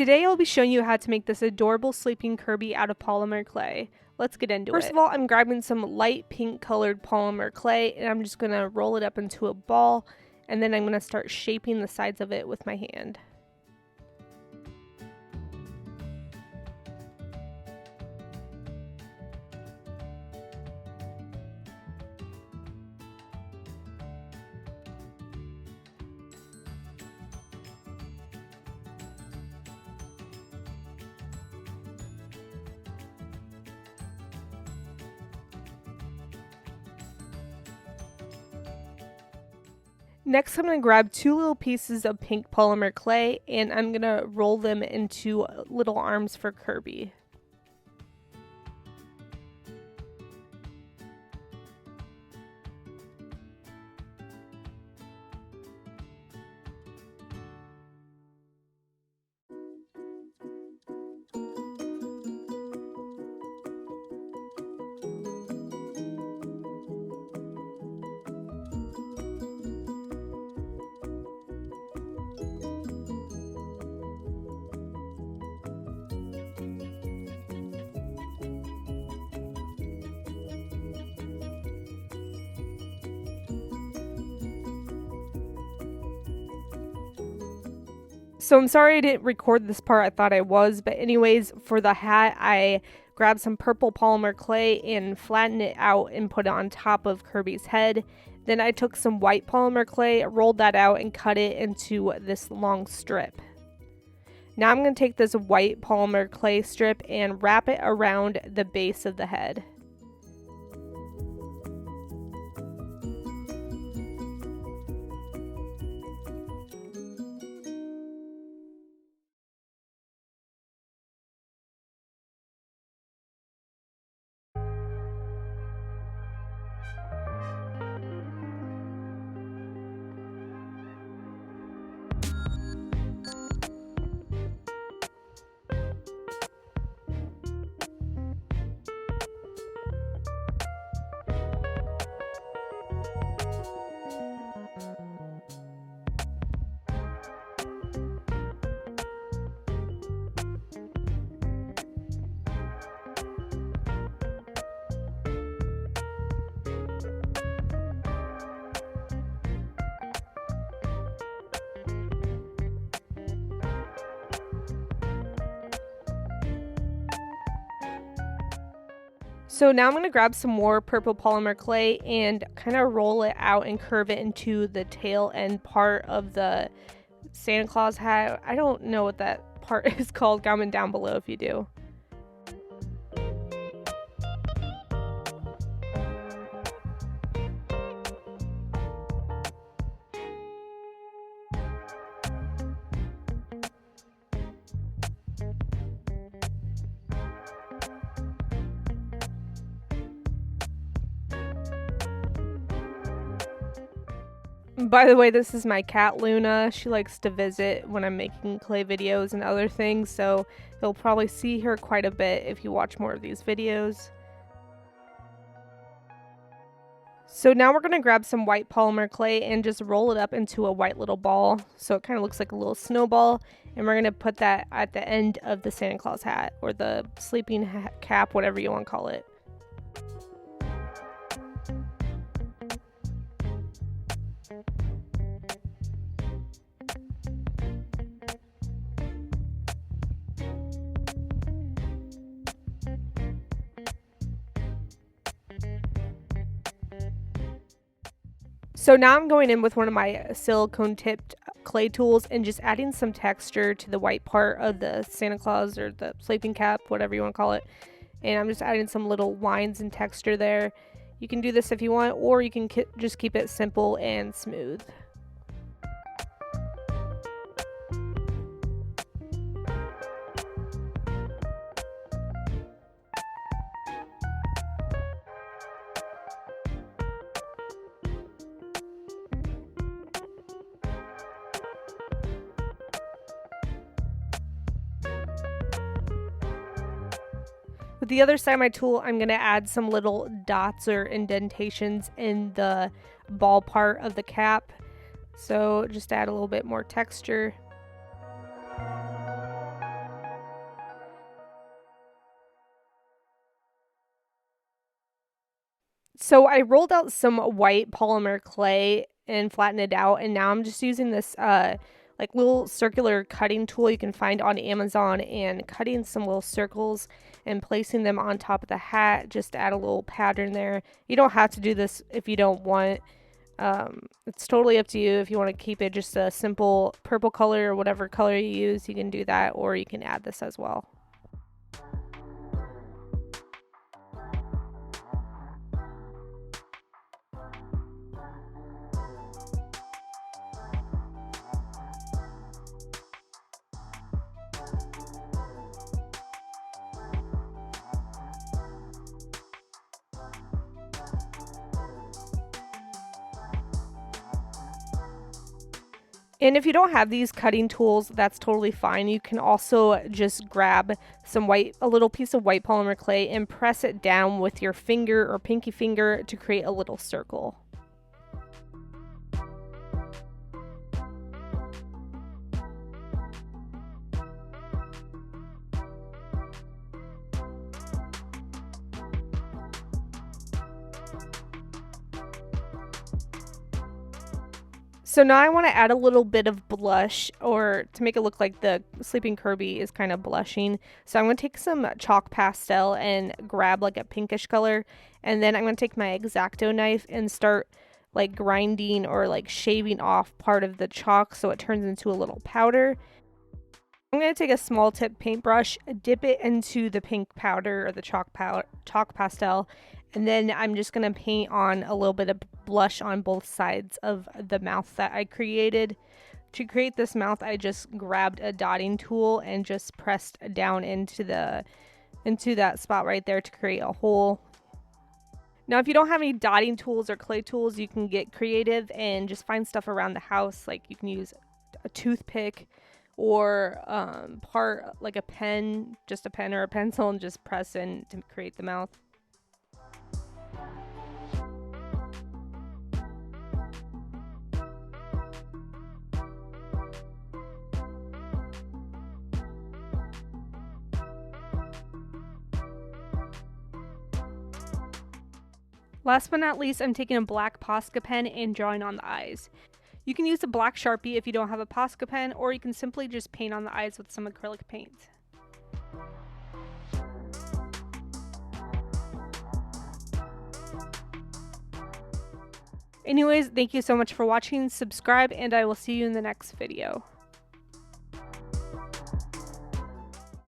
Today I'll be showing you how to make this adorable Sleeping Kirby out of polymer clay. Let's get into it. First of all, I'm grabbing some light pink colored polymer clay and I'm just going to roll it up into a ball, and then I'm going to start shaping the sides of it with my hand. Next, I'm going to grab two little pieces of pink polymer clay and I'm going to roll them into little arms for Kirby. So I'm sorry I didn't record this part, I thought I was, but anyways, for the hat, I grabbed some purple polymer clay and flattened it out and put it on top of Kirby's head. Then I took some white polymer clay, rolled that out, and cut it into this long strip. Now I'm going to take this white polymer clay strip and wrap it around the base of the head. So now I'm going to grab some more purple polymer clay and kind of roll it out and curve it into the tail end part of the Santa Claus hat. I don't know what that part is called. Comment down below if you do. By the way, this is my cat Luna. She likes to visit when I'm making clay videos and other things, so you'll probably see her quite a bit if you watch more of these videos. So now we're going to grab some white polymer clay and just roll it up into a white little ball, so it kind of looks like a little snowball, and we're going to put that at the end of the Santa Claus hat, or the sleeping cap, whatever you want to call it. So now I'm going in with one of my silicone tipped clay tools and just adding some texture to the white part of the Santa Claus or the sleeping cap, whatever you want to call it. And I'm just adding some little lines and texture there. You can do this if you want, or you can just keep it simple and smooth. With the other side of my tool, I'm going to add some little dots or indentations in the ball part of the cap. So just add a little bit more texture. So I rolled out some white polymer clay and flattened it out, and now I'm just using this like little circular cutting tool you can find on Amazon, and cutting some little circles and placing them on top of the hat just to add a little pattern there. You don't have to do this if you don't want. It's totally up to you. If you want to keep it just a simple purple color or whatever color you use, you can do that, or you can add this as well. And if you don't have these cutting tools, that's totally fine. You can also just grab a little piece of white polymer clay and press it down with your finger or pinky finger to create a little circle. So now I want to add a little bit of blush, or to make it look like the Sleeping Kirby is kind of blushing. So I'm going to take some chalk pastel and grab like a pinkish color, and then I'm going to take my X-Acto knife and start like grinding or like shaving off part of the chalk so it turns into a little powder. I'm going to take a small tip paintbrush, dip it into the pink powder or the chalk pastel, and then I'm just going to paint on a little bit of blush on both sides of the mouth that I created. To create this mouth, I just grabbed a dotting tool and just pressed down into that spot right there to create a hole. Now, if you don't have any dotting tools or clay tools, you can get creative and just find stuff around the house. Like you can use a toothpick or part like a pen, just a pen or a pencil, and just press in to create the mouth. Last but not least, I'm taking a black Posca pen and drawing on the eyes. You can use a black Sharpie if you don't have a Posca pen, or you can simply just paint on the eyes with some acrylic paint. Anyways, thank you so much for watching. Subscribe, and I will see you in the next video.